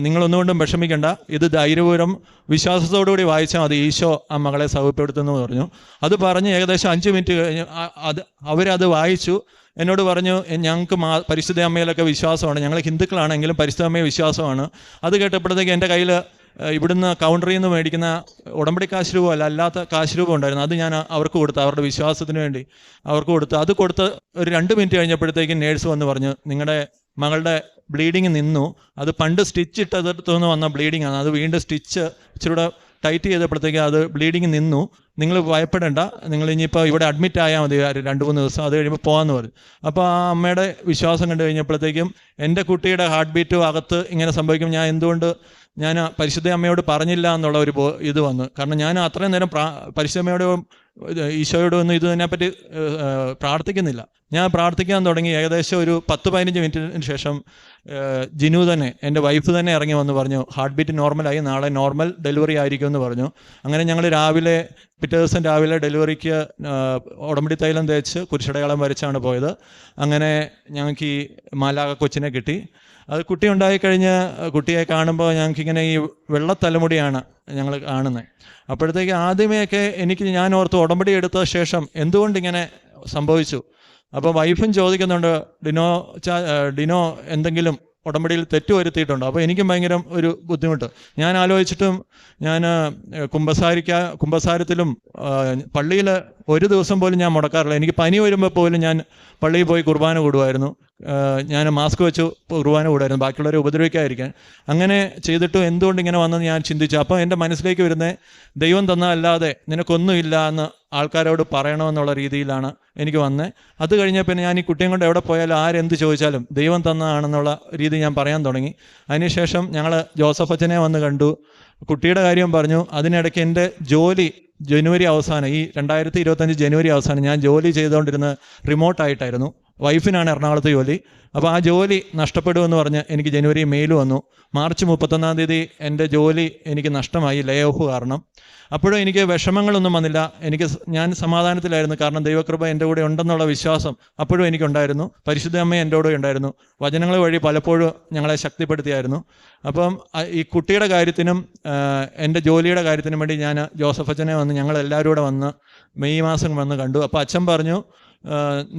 നിങ്ങളൊന്നുകൊണ്ടും വിഷമിക്കേണ്ട, ഇത് ധൈര്യപൂർവ്വം വിശ്വാസത്തോടുകൂടി വായിച്ചാൽ മതി, ഈശോ ആ മകളെ സൗഖ്യപ്പെടുത്തുന്നു പറഞ്ഞു. അത് പറഞ്ഞ് ഏകദേശം 5 മിനിറ്റ് കഴിഞ്ഞ് അവരത് വായിച്ചു. എന്നോട് പറഞ്ഞു, ഞങ്ങൾക്ക് പരിശുദ്ധ അമ്മയിലൊക്കെ വിശ്വാസമാണ്, ഞങ്ങൾ ഹിന്ദുക്കളാണെങ്കിലും പരിശുദ്ധ അമ്മയെ വിശ്വാസമാണ്. അത് കേട്ടപ്പോഴത്തേക്ക് എൻ്റെ കയ്യിൽ ഇവിടുന്ന് കൗണ്ടറിൽ നിന്ന് മേടിക്കുന്ന ഉടമ്പടി കാശ് രൂപം അല്ലാത്ത കാശ് രൂപം ഉണ്ടായിരുന്നു. അത് ഞാൻ അവർക്ക് കൊടുത്തു, അവരുടെ വിശ്വാസത്തിന് വേണ്ടി അവർക്ക് കൊടുത്തു. അത് കൊടുത്ത് ഒരു 2 മിനിറ്റ് കഴിഞ്ഞപ്പോഴത്തേക്കും നേഴ്സ് വന്ന് പറഞ്ഞു, നിങ്ങളുടെ മകളുടെ ബ്ലീഡിങ് നിന്നു, അത് പണ്ട് സ്റ്റിച്ച് ഇട്ടതെടുത്തുനിന്ന് വന്ന ബ്ലീഡിങ് ആണ്, അത് വീണ്ടും സ്റ്റിച്ച് ഇച്ചിരൂടെ ടൈറ്റ് ചെയ്തപ്പോഴത്തേക്ക് അത് ബ്ലീഡിങ് നിന്നു, നിങ്ങൾ ഭയപ്പെടേണ്ട, നിങ്ങൾ ഇനിയിപ്പോൾ ഇവിടെ അഡ്മിറ്റ് ആയാൽ മതി 2-3 ദിവസം, അത് കഴിയുമ്പോൾ പോകാമെന്ന് പറഞ്ഞു. അപ്പോൾ ആ അമ്മയുടെ വിശ്വാസം കണ്ടു കഴിഞ്ഞപ്പോഴത്തേക്കും എൻ്റെ കുട്ടിയുടെ ഹാർട്ട് ബീറ്റും അകത്ത് ഇങ്ങനെ സംഭവിക്കും, ഞാൻ പരിശുദ്ധ അമ്മയോട് പറഞ്ഞില്ല എന്നുള്ള ഒരു ഇത് വന്നു. കാരണം ഞാൻ അത്രയും നേരം പരിശുദ്ധ അമ്മയോടും ഈശോയോടൊന്നും ഇതിനെപ്പറ്റി പ്രാർത്ഥിക്കുന്നില്ല. ഞാൻ പ്രാർത്ഥിക്കാൻ തുടങ്ങി. ഏകദേശം ഒരു 10-15 മിനിറ്റിന് ശേഷം ജിനു തന്നെ, എൻ്റെ വൈഫ് തന്നെ ഇറങ്ങി വന്ന് പറഞ്ഞു, ഹാർട്ട് ബീറ്റ് നോർമലായി, നാളെ നോർമൽ ഡെലിവറി ആയിരിക്കും എന്ന് പറഞ്ഞു. അങ്ങനെ ഞങ്ങൾ പിറ്റേ ദിവസം രാവിലെ ഡെലിവറിക്ക് ഉടമ്പടി തൈലം തേച്ച് കുരിശടയാളം വരച്ചാണ് പോയത്. അങ്ങനെ ഞങ്ങൾക്ക് ഈ മാലാക കൊച്ചിനെ കിട്ടി. അത് കുട്ടി ഉണ്ടായിക്കഴിഞ്ഞ് കുട്ടിയെ കാണുമ്പോൾ ഞങ്ങൾക്കിങ്ങനെ ഈ വെള്ളത്തലമുടിയാണ് ഞങ്ങൾ കാണുന്നത്. അപ്പോഴത്തേക്ക് ആദ്യമേയൊക്കെ ഞാൻ ഓർത്ത് ഉടമ്പടി എടുത്ത ശേഷം എന്തുകൊണ്ടിങ്ങനെ സംഭവിച്ചു. അപ്പോൾ വൈഫും ചോദിക്കുന്നുണ്ട്, ഡിനോ എന്തെങ്കിലും ഉടമ്പടിയിൽ തെറ്റ് വരുത്തിയിട്ടുണ്ടോ? അപ്പോൾ എനിക്കും ഭയങ്കര ഒരു ബുദ്ധിമുട്ട്. ഞാൻ ആലോചിച്ചിട്ടും ഞാൻ കുമ്പസാരത്തിലും പള്ളിയിൽ ഒരു ദിവസം പോലും ഞാൻ മുടക്കാറില്ല. എനിക്ക് പനി വരുമ്പോൾ പോലും ഞാൻ പള്ളിയിൽ പോയി കുർബാന കൂടുമായിരുന്നു. ഞാൻ മാസ്ക് വെച്ച് കുർബാന കൂടുമായിരുന്നു, ബാക്കിയുള്ളവരെ ഉപദ്രവിക്കാതിരിക്കാൻ. അങ്ങനെ ചെയ്തിട്ടും എന്തുകൊണ്ട് ഇങ്ങനെ വന്നെന്ന് ഞാൻ ചിന്തിച്ചു. അപ്പോൾ എൻ്റെ മനസ്സിലേക്ക് വരുന്നത്, ദൈവം തന്നതല്ലാതെ നിനക്കൊന്നുമില്ല എന്ന് ആൾക്കാരോട് പറയണമെന്നുള്ള രീതിയിലാണ് എനിക്ക് വന്നത്. അത് കഴിഞ്ഞ പിന്നെ ഞാൻ ഈ കുട്ടിയും കൊണ്ട് എവിടെ പോയാലും ആരെന്ത് ചോദിച്ചാലും ദൈവം തന്നതാണെന്നുള്ള രീതി ഞാൻ പറയാൻ തുടങ്ങി. അതിനുശേഷം ഞങ്ങൾ ജോസഫ് അച്ഛനെ വന്ന് കണ്ടു, കുട്ടിയുടെ കാര്യം പറഞ്ഞു. അതിനിടയ്ക്ക് എൻ്റെ ജോലി ജനുവരി അവസാനം, ഈ 2025 ജനുവരി അവസാനം ഞാൻ ജോലി ചെയ്തുകൊണ്ടിരുന്ന റിമോട്ടായിട്ടായിരുന്നു. വൈഫിനാണ് എറണാകുളത്ത് ജോലി. അപ്പോൾ ആ ജോലി നഷ്ടപ്പെടുമെന്ന് പറഞ്ഞ് എനിക്ക് ജനുവരി മെയിൽ വന്നു. മാർച്ച് 31-ാം തീയതി എൻ്റെ ജോലി എനിക്ക് നഷ്ടമായി, ലേ ഓഫ് കാരണം. അപ്പോഴും എനിക്ക് വിഷമങ്ങളൊന്നും വന്നില്ല. ഞാൻ സമാധാനത്തിലായിരുന്നു. കാരണം ദൈവകൃപ എൻ്റെ കൂടെ ഉണ്ടെന്നുള്ള വിശ്വാസം അപ്പോഴും എനിക്കുണ്ടായിരുന്നു. പരിശുദ്ധ അമ്മ എൻ്റെ കൂടെ ഉണ്ടായിരുന്നു. വചനങ്ങൾ വഴി പലപ്പോഴും ഞങ്ങളെ ശക്തിപ്പെടുത്തിയായിരുന്നു. അപ്പം ഈ കുട്ടിയുടെ കാര്യത്തിനും എൻ്റെ ജോലിയുടെ കാര്യത്തിനും വേണ്ടി ഞാൻ ജോസഫ് അച്ഛനെ വന്ന് ഞങ്ങളെല്ലാവരും കൂടെ വന്ന് മെയ് മാസം വന്ന് കണ്ടു. അപ്പോൾ അച്ഛൻ പറഞ്ഞു,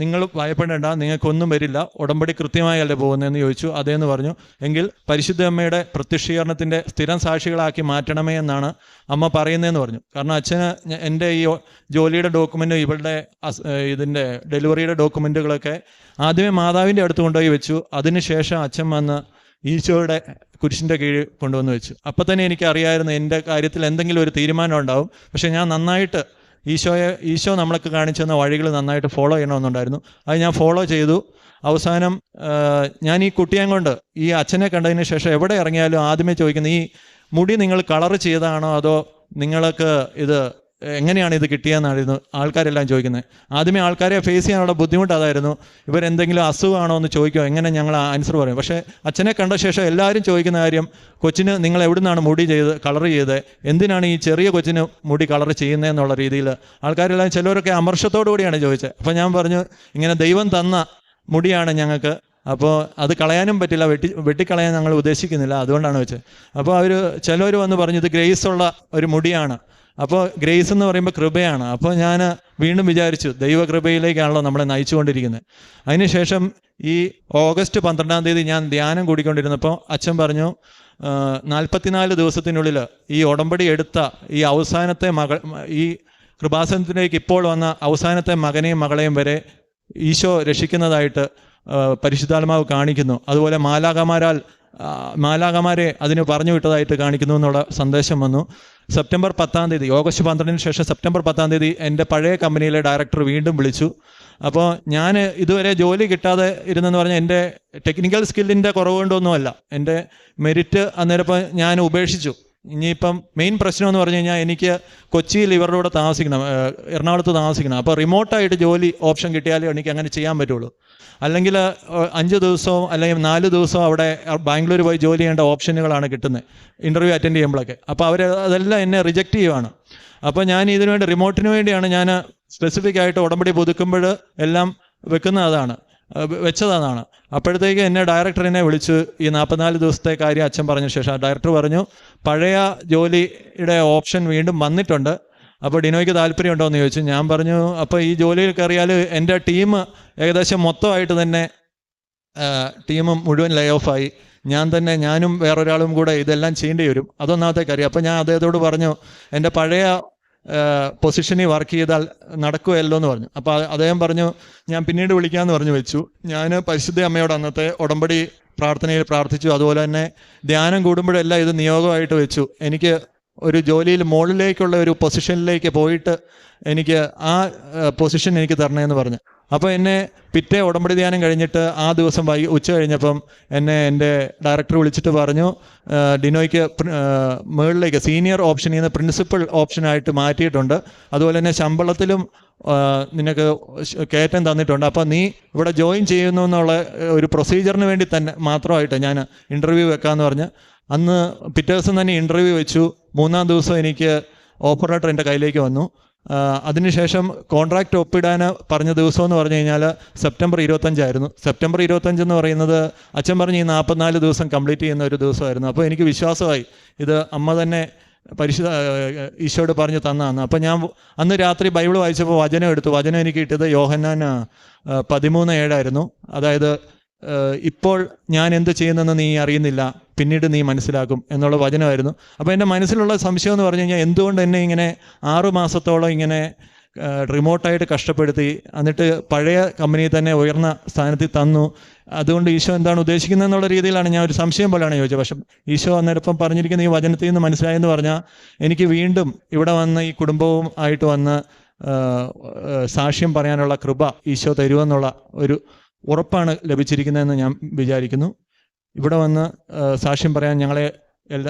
നിങ്ങൾ ഭയപ്പെടേണ്ട, നിങ്ങൾക്കൊന്നും വരില്ല, ഉടമ്പടി കൃത്യമായല്ലേ പോകുന്നതെന്ന് ചോദിച്ചു. അതേന്ന് പറഞ്ഞു. എങ്കിൽ പരിശുദ്ധ അമ്മയുടെ പ്രത്യക്ഷീകരണത്തിൻ്റെ സ്ഥിരം സാക്ഷികളാക്കി മാറ്റണമേ എന്നാണ് അമ്മ പറയുന്നതെന്ന് പറഞ്ഞു. കാരണം അച്ഛന് എൻ്റെ ഈ ജോലിയുടെ ഡോക്യുമെൻ്റ്, ഇവളുടെ ഇതിൻ്റെ ഡെലിവറിയുടെ ഡോക്യുമെൻറ്റുകളൊക്കെ ആദ്യമേ മാതാവിൻ്റെ അടുത്ത് കൊണ്ടുപോയി വെച്ചു. അതിനുശേഷം അച്ഛൻ വന്ന് ഈശോയുടെ കുരിശിൻ്റെ കീഴിൽ കൊണ്ടുവന്ന് വെച്ചു. അപ്പം തന്നെ എനിക്കറിയായിരുന്നു എൻ്റെ കാര്യത്തിൽ എന്തെങ്കിലും ഒരു തീരുമാനം ഉണ്ടാവും. പക്ഷേ ഞാൻ നന്നായിട്ട് ഈശോ നമ്മൾക്ക് കാണിച്ചു തന്ന വഴികൾ നന്നായിട്ട് ഫോളോ ചെയ്യണമെന്നുണ്ടായിരുന്നു. അത് ഞാൻ ഫോളോ ചെയ്തു. അവസാനം ഞാൻ ഈ കുട്ടിയെ കൊണ്ട് ഈ അച്ഛനെ കണ്ടതിന് ശേഷം എവിടെ ഇറങ്ങിയാലും ആദ്യമേ ചോദിക്കുന്നത്, ഈ മുടി നിങ്ങൾ കളർ ചെയ്തതാണോ അതോ നിങ്ങൾക്ക് ഇത് എങ്ങനെയാണ് ഇത് കിട്ടിയതെന്നായിരുന്നു ആൾക്കാരെല്ലാം ചോദിക്കുന്നത്. ആദ്യമേ ആൾക്കാരെ ഫേസ് ചെയ്യാനുള്ള ബുദ്ധിമുട്ട് അതായിരുന്നു. ഇവരെന്തെങ്കിലും അസുഖമാണോ എന്ന് ചോദിക്കുമോ, എങ്ങനെ ഞങ്ങൾ ആൻസർ പറയും. പക്ഷേ അച്ഛനെ കണ്ട ശേഷം എല്ലാവരും ചോദിക്കുന്ന കാര്യം, കൊച്ചിന് നിങ്ങൾ എവിടെ നിന്നാണ് മുടി കളർ ചെയ്ത്, എന്തിനാണ് ഈ ചെറിയ കൊച്ചിന് മുടി കളർ ചെയ്യുന്നതെന്നുള്ള രീതിയിൽ ആൾക്കാരെല്ലാം, ചിലവരൊക്കെ അമർഷത്തോടു കൂടിയാണ് ചോദിച്ചത്. അപ്പോൾ ഞാൻ പറഞ്ഞു, ഇങ്ങനെ ദൈവം തന്ന മുടിയാണ് ഞങ്ങൾക്ക്, അപ്പോൾ അത് കളയാനും പറ്റില്ല, വെട്ടിക്കളയാൻ ഞങ്ങൾ ഉദ്ദേശിക്കുന്നില്ല, അതുകൊണ്ടാണ് വെച്ചത്. അപ്പോൾ ചിലവർ വന്ന് പറഞ്ഞു, ഇത് ഗ്രേസ് ഉള്ള ഒരു മുടിയാണ്. അപ്പോൾ ഗ്രേസ് എന്ന് പറയുമ്പോൾ കൃപയാണ്. അപ്പോൾ ഞാൻ വീണ്ടും വിചാരിച്ചു, ദൈവകൃപയിലേക്കാണല്ലോ നമ്മളെ നയിച്ചുകൊണ്ടിരിക്കുന്നത്. അതിനുശേഷം ഈ ഓഗസ്റ്റ് 12-ാം തീയതി ഞാൻ ധ്യാനം കൂടിക്കൊണ്ടിരുന്നപ്പോൾ അച്ഛൻ പറഞ്ഞു, 44 ദിവസത്തിനുള്ളിൽ ഈ ഉടമ്പടി എടുത്ത ഈ അവസാനത്തെ ഈ കൃപാസനത്തിലേക്ക് ഇപ്പോൾ വന്ന അവസാനത്തെ മകനെയും മകളെയും വരെ ഈശോ രക്ഷിക്കുന്നതായിട്ട് പരിശുദ്ധാത്മാവ് കാണിക്കുന്നു. അതുപോലെ മാലാഖമാരെ അതിന് പറഞ്ഞു വിട്ടതായിട്ട് കാണിക്കുന്നു എന്നുള്ള സന്ദേശം വന്നു. സെപ്റ്റംബർ 10-ാം തീയതി, ഓഗസ്റ്റ് 12-ന് ശേഷം സെപ്റ്റംബർ 10-ാം തീയതി എൻ്റെ പഴയ കമ്പനിയിലെ ഡയറക്ടർ വീണ്ടും വിളിച്ചു. അപ്പോൾ ഞാൻ ഇതുവരെ ജോലി കിട്ടാതെ ഇരുന്നെന്ന് പറഞ്ഞാൽ എൻ്റെ ടെക്നിക്കൽ സ്കില്ലിൻ്റെ കുറവ് കൊണ്ടൊന്നുമല്ല, എൻ്റെ മെരിറ്റ് അന്നേരപ്പോൾ ഞാൻ ഉപേക്ഷിച്ചു. ഇനിയിപ്പം മെയിൻ പ്രശ്നം എന്ന് പറഞ്ഞു കഴിഞ്ഞാൽ എനിക്ക് കൊച്ചിയിൽ ഇവരുടെ കൂടെ താമസിക്കണം, എറണാകുളത്ത് താമസിക്കണം. അപ്പോൾ റിമോട്ടായിട്ട് ജോലി ഓപ്ഷൻ കിട്ടിയാലേ എനിക്ക് അങ്ങനെ ചെയ്യാൻ പറ്റുള്ളൂ. അല്ലെങ്കിൽ 5 ദിവസവും അല്ലെങ്കിൽ 4 ദിവസവും അവിടെ ബാംഗ്ലൂർ പോയി ജോലി ചെയ്യേണ്ട ഓപ്ഷനുകളാണ് കിട്ടുന്നത് ഇൻ്റർവ്യൂ അറ്റൻഡ് ചെയ്യുമ്പോഴൊക്കെ. അപ്പോൾ അതെല്ലാം എന്നെ റിജക്റ്റ് ചെയ്യുവാണ്. അപ്പോൾ ഞാൻ ഇതിനു വേണ്ടി റിമോട്ടിന് വേണ്ടിയാണ് ഞാൻ സ്പെസിഫിക് ആയിട്ട് ഉടമ്പടി പുതുക്കുമ്പോൾ എല്ലാം വെച്ചതാണ്. അപ്പോഴത്തേക്ക് എന്നെ ഡയറക്ടർ എന്നെ വിളിച്ചു. ഈ 44 ദിവസത്തെ കാര്യം അച്ഛൻ പറഞ്ഞ ശേഷം ഡയറക്ടർ പറഞ്ഞു, പഴയ ജോലിയുടെ ഓപ്ഷൻ വീണ്ടും വന്നിട്ടുണ്ട്, അപ്പോൾ ഡിനോയ്ക്ക് താല്പര്യമുണ്ടോ എന്ന് ചോദിച്ചു. ഞാൻ പറഞ്ഞു, അപ്പോൾ ഈ ജോലിയിൽ കയറിയാൽ എൻ്റെ ടീം ഏകദേശം മൊത്തമായിട്ട് തന്നെ ടീം മുഴുവൻ ലേ ഓഫായി. ഞാനും വേറൊരാളും കൂടെ ഇതെല്ലാം ചെയ്യേണ്ടി വരും. അതൊന്നാമത്തെ കാര്യം. അപ്പോൾ ഞാൻ അദ്ദേഹത്തോട് പറഞ്ഞു, എൻ്റെ പഴയ പൊസിഷനിൽ വർക്ക് ചെയ്താൽ നടക്കുമല്ലോ എന്ന് പറഞ്ഞു. അപ്പോൾ അദ്ദേഹം പറഞ്ഞു, ഞാൻ പിന്നീട് വിളിക്കാമെന്ന് പറഞ്ഞു വെച്ചു. ഞാൻ പരിശുദ്ധ അമ്മയോട് അന്നത്തെ ഉടമ്പടി പ്രാർത്ഥനയിൽ പ്രാർത്ഥിച്ചു. അതുപോലെ തന്നെ ധ്യാനം കൂടുമ്പോഴെല്ലാം ഇത് നിയോഗമായിട്ട് വെച്ചു. എനിക്ക് ഒരു ജോലിയിൽ മുകളിലേക്കുള്ള ഒരു പൊസിഷനിലേക്ക് പോയിട്ട് എനിക്ക് ആ പൊസിഷൻ എനിക്ക് തരണമെന്ന് പറഞ്ഞു. അപ്പോൾ എന്നെ പിറ്റേ ഉടമ്പടി ധ്യാനം കഴിഞ്ഞിട്ട് ആ ദിവസം ഉച്ച കഴിഞ്ഞപ്പം എന്നെ എൻ്റെ ഡയറക്ടർ വിളിച്ചിട്ട് പറഞ്ഞു, ഡിനോയ്ക്ക് മുകളിലേക്ക് സീനിയർ ഓപ്ഷനിൽ നിന്ന് പ്രിൻസിപ്പൽ ഓപ്ഷനായിട്ട് മാറ്റിയിട്ടുണ്ട്, അതുപോലെ തന്നെ ശമ്പളത്തിലും നിനക്ക് കയറ്റം തന്നിട്ടുണ്ട്, അപ്പോൾ നീ ഇവിടെ ജോയിൻ ചെയ്യുന്നു എന്നുള്ള ഒരു പ്രൊസീജിയറിന് വേണ്ടി തന്നെ മാത്രമായിട്ട് ഞാൻ ഇൻ്റർവ്യൂ വെക്കാമെന്ന് പറഞ്ഞ് അന്ന് പിറ്റേ ദിവസം തന്നെ ഇൻ്റർവ്യൂ വെച്ചു. 3-ാം ദിവസം എനിക്ക് ഓഫർ ലെറ്റർ എൻ്റെ കയ്യിലേക്ക് വന്നു. അതിനുശേഷം കോൺട്രാക്റ്റ് ഒപ്പിടാൻ പറഞ്ഞ ദിവസം എന്ന് പറഞ്ഞു കഴിഞ്ഞാൽ സെപ്റ്റംബർ 25 സെപ്റ്റംബർ 25 എന്ന് പറയുന്നത് അച്ഛൻ പറഞ്ഞ് ഈ 44 ദിവസം കംപ്ലീറ്റ് ചെയ്യുന്ന ഒരു ദിവസമായിരുന്നു. അപ്പോൾ എനിക്ക് വിശ്വാസമായി, ഇത് അമ്മ തന്നെ ഈശോയോട് പറഞ്ഞ് തന്നതാണ്. അപ്പോൾ ഞാൻ അന്ന് രാത്രി ബൈബിൾ വായിച്ചപ്പോൾ വചനം എനിക്ക് കിട്ടിയത് യോഹന്നാൻ 13:7 അതായത് ഇപ്പോൾ ഞാൻ എന്ത് ചെയ്യുന്നെന്ന് നീ അറിയുന്നില്ല, പിന്നീട് നീ മനസ്സിലാക്കും എന്നുള്ള വചനമായിരുന്നു. അപ്പോൾ എൻ്റെ മനസ്സിലുള്ള സംശയം എന്ന് പറഞ്ഞു കഴിഞ്ഞാൽ, എന്തുകൊണ്ട് എന്നെ ഇങ്ങനെ 6 മാസത്തോളം ഇങ്ങനെ റിമോട്ടായിട്ട് കഷ്ടപ്പെടുത്തി, എന്നിട്ട് പഴയ കമ്പനിയിൽ തന്നെ ഉയർന്ന സ്ഥാനത്തിൽ തന്നു, അതുകൊണ്ട് ഈശോ എന്താണ് ഉദ്ദേശിക്കുന്നത് എന്നുള്ള രീതിയിലാണ് ഞാൻ ഒരു സംശയം പോലെയാണ് ചോദിച്ചത്. പക്ഷെ ഈശോ അന്നേരം പറഞ്ഞിരിക്കുന്ന ഈ വചനത്തിൽ നിന്ന് മനസ്സിലായെന്ന് പറഞ്ഞാൽ, എനിക്ക് വീണ്ടും ഇവിടെ വന്ന് ഈ കുടുംബവും ആയിട്ട് വന്ന് സാക്ഷ്യം പറയാനുള്ള കൃപ ഈശോ തരുമെന്നുള്ള ഒരു ഉറപ്പാണ് ലഭിച്ചിരിക്കുന്നതെന്ന് ഞാൻ വിചാരിക്കുന്നു. ഇവിടെ വന്ന് സാക്ഷ്യം പറയാൻ ഞങ്ങളെ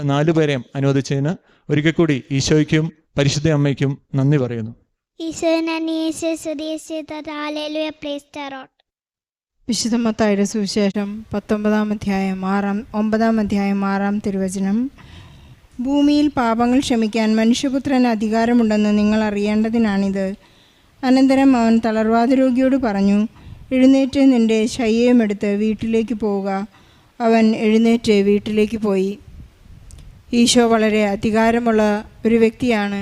4 പേരെയും അനുവദിച്ചതിന് ഒരിക്കൽ കൂടി ഈശോയ്ക്കും പരിശുദ്ധ അമ്മയ്ക്കും നന്ദി പറയുന്നു. വിശുദ്ധ മത്തായിയുടെ സുവിശേഷം 19 അധ്യായം 6 തിരുവചനം. ഭൂമിയിൽ പാപങ്ങൾ ക്ഷമിക്കാൻ മനുഷ്യപുത്രന് അധികാരമുണ്ടെന്ന് നിങ്ങൾ അറിയേണ്ടതിനാണിത്. അനന്തരം അവൻ തളർവാദ രോഗിയോട് പറഞ്ഞു, എഴുന്നേറ്റ് നിന്റെ ശയ്യയുമെടുത്ത് വീട്ടിലേക്ക് പോവുക. അവൻ എഴുന്നേറ്റ് വീട്ടിലേക്ക് പോയി. ഈശോ വളരെ അധികാരമുള്ള ഒരു വ്യക്തിയാണ്.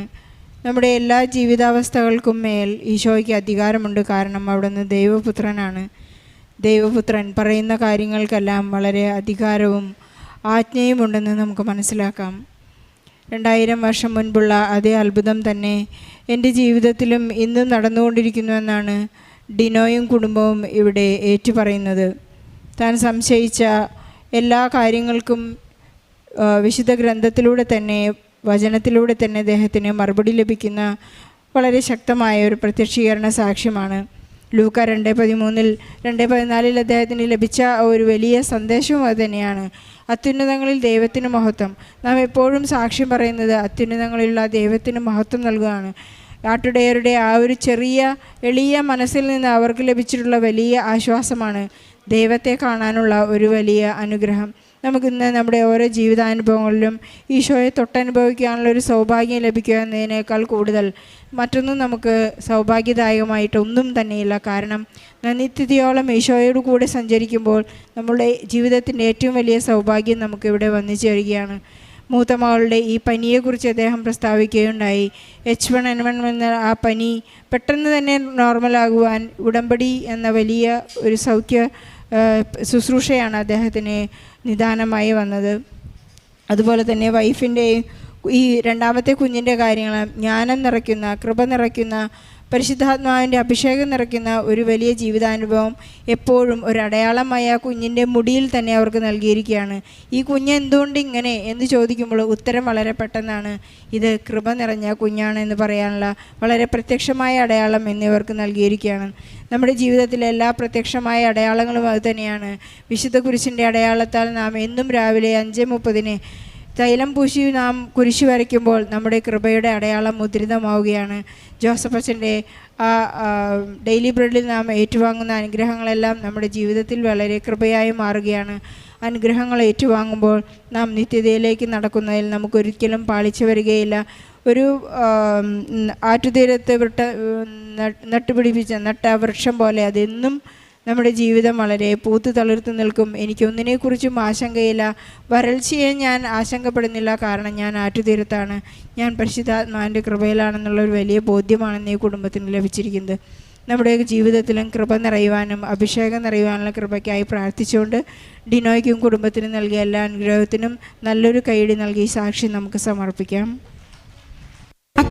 നമ്മുടെ എല്ലാ ജീവിതാവസ്ഥകൾക്കും മേൽ ഈശോയ്ക്ക് അധികാരമുണ്ട്. കാരണം അവിടുന്ന് ദൈവപുത്രനാണ്. ദൈവപുത്രൻ പറയുന്ന കാര്യങ്ങൾക്കെല്ലാം വളരെ അധികാരവും ആജ്ഞയുമുണ്ടെന്ന് നമുക്ക് മനസ്സിലാക്കാം. 2000 വർഷം മുൻപുള്ള അതേ അത്ഭുതം തന്നെ എൻ്റെ ജീവിതത്തിലും ഇന്നും നടന്നുകൊണ്ടിരിക്കുന്നുവെന്നാണ് ഡിനോയും കുടുംബവും ഇവിടെ ഏറ്റുപറയുന്നത്. താൻ സംശയിച്ച എല്ലാ കാര്യങ്ങൾക്കും വിശുദ്ധ ഗ്രന്ഥത്തിലൂടെ തന്നെ, വചനത്തിലൂടെ തന്നെ അദ്ദേഹത്തിന് മറുപടി ലഭിക്കുന്ന വളരെ ശക്തമായ ഒരു പ്രത്യക്ഷീകരണ സാക്ഷ്യമാണ്. ലൂക്ക 2:13, 2:14 അദ്ദേഹത്തിന് ലഭിച്ച ഒരു വലിയ സന്ദേശവും അത് തന്നെയാണ്. അത്യുന്നതങ്ങളിൽ ദൈവത്തിന് മഹത്വം. നാം എപ്പോഴും സാക്ഷ്യം പറയുന്നത് അത്യുന്നതങ്ങളിലുള്ള ദൈവത്തിന് മഹത്വം നൽകുകയാണ്. ആട്ടുടയരുടെ ആ ഒരു ചെറിയ എളിയ മനസ്സിൽ നിന്ന് അവർക്ക് ലഭിച്ചിട്ടുള്ള വലിയ ആശ്വാസമാണ് ദൈവത്തെ കാണാനുള്ള ഒരു വലിയ അനുഗ്രഹം. നമുക്കിന്ന് നമ്മുടെ ഓരോ ജീവിതാനുഭവങ്ങളിലും ഈശോയെ തൊട്ടനുഭവിക്കാനുള്ള ഒരു സൗഭാഗ്യം ലഭിക്കുക എന്നതിനേക്കാൾ കൂടുതൽ മറ്റൊന്നും നമുക്ക് സൗഭാഗ്യദായകമായിട്ടൊന്നും തന്നെയില്ല. കാരണം നിത്യതയോളം ഈശോയോട് കൂടെ സഞ്ചരിക്കുമ്പോൾ നമ്മുടെ ജീവിതത്തിൻ്റെ ഏറ്റവും വലിയ സൗഭാഗ്യം നമുക്കിവിടെ വന്നു ചേരുകയാണ്. മൂത്ത മകളുടെ ഈ പനിയെക്കുറിച്ച് അദ്ദേഹം പ്രസ്താവിക്കുകയുണ്ടായി. H1N1 എന്ന ആ പനി പെട്ടെന്ന് തന്നെ നോർമലാകുവാൻ ഉടമ്പടി എന്ന വലിയ ഒരു സൗഖ്യ ശുശ്രൂഷയാണ് അദ്ദേഹത്തിന് നിദാനമായി വന്നത്. അതുപോലെ തന്നെ വൈഫിൻ്റെയും ഈ രണ്ടാമത്തെ കുഞ്ഞിൻ്റെ കാര്യങ്ങൾ ജ്ഞാനം നിറയ്ക്കുന്ന, കൃപ നിറയ്ക്കുന്ന, പരിശുദ്ധാത്മാവിൻ്റെ അഭിഷേകം നിറയ്ക്കുന്ന ഒരു വലിയ ജീവിതാനുഭവം എപ്പോഴും ഒരു അടയാളമായ ആ കുഞ്ഞിൻ്റെ മുടിയിൽ തന്നെ അവർക്ക് നൽകിയിരിക്കുകയാണ്. ഈ കുഞ്ഞ് എന്തുകൊണ്ട് ഇങ്ങനെ എന്ന് ചോദിക്കുമ്പോൾ ഉത്തരം വളരെ പെട്ടെന്നാണ്. ഇത് കൃപ നിറഞ്ഞ കുഞ്ഞാണ് എന്ന് പറയാനുള്ള വളരെ പ്രത്യക്ഷമായ അടയാളം എന്നിവർക്ക് നൽകിയിരിക്കുകയാണ്. നമ്മുടെ ജീവിതത്തിലെ എല്ലാ പ്രത്യക്ഷമായ അടയാളങ്ങളും അത് തന്നെയാണ്. വിശുദ്ധ കുരിശിൻ്റെ അടയാളത്താൽ നാം എന്നും രാവിലെ 5:30 തൈലം പൂശി നാം കുരിശ് വരയ്ക്കുമ്പോൾ നമ്മുടെ കൃപയുടെ അടയാളം മുദ്രിതമാവുകയാണ്. ജോസഫ് അച്ഛൻ്റെ ആ ഡെയിലി ബ്രെഡിൽ നാം ഏറ്റുവാങ്ങുന്ന അനുഗ്രഹങ്ങളെല്ലാം നമ്മുടെ ജീവിതത്തിൽ വളരെ കൃപയായി മാറുകയാണ്. അനുഗ്രഹങ്ങൾ ഏറ്റുവാങ്ങുമ്പോൾ നാം നിത്യതയിലേക്ക് നടക്കുന്നതിൽ നമുക്കൊരിക്കലും പാളിച്ച വരികയില്ല. ഒരു ആറ്റുതീരത്ത് നട്ട വൃക്ഷം പോലെ അതെന്നും നമ്മുടെ ജീവിതം വളരെ പൂത്ത് തളിർത്ത് നിൽക്കും. എനിക്കൊന്നിനെക്കുറിച്ചും ആശങ്കയില്ല. വരൾച്ചയെ ഞാൻ ആശങ്കപ്പെടുന്നില്ല. കാരണം ഞാൻ ആറ്റുതീരത്താണ്, ഞാൻ പരിശുദ്ധാത്മാവിൻ്റെ കൃപയിലാണെന്നുള്ളൊരു വലിയ ബോധ്യമാണെന്ന് ഈ കുടുംബത്തിന് ലഭിച്ചിരിക്കുന്നത്. നമ്മുടെ ജീവിതത്തിലും കൃപ നിറയുവാനും അഭിഷേകം നിറയുവാനുള്ള കൃപയ്ക്കായി പ്രാർത്ഥിച്ചുകൊണ്ട് ഡിനോയ്ക്കും കുടുംബത്തിനും നൽകിയ എല്ലാ അനുഗ്രഹത്തിനും നല്ലൊരു കൈയടി നൽകി സാക്ഷി നമുക്ക് സമർപ്പിക്കാം.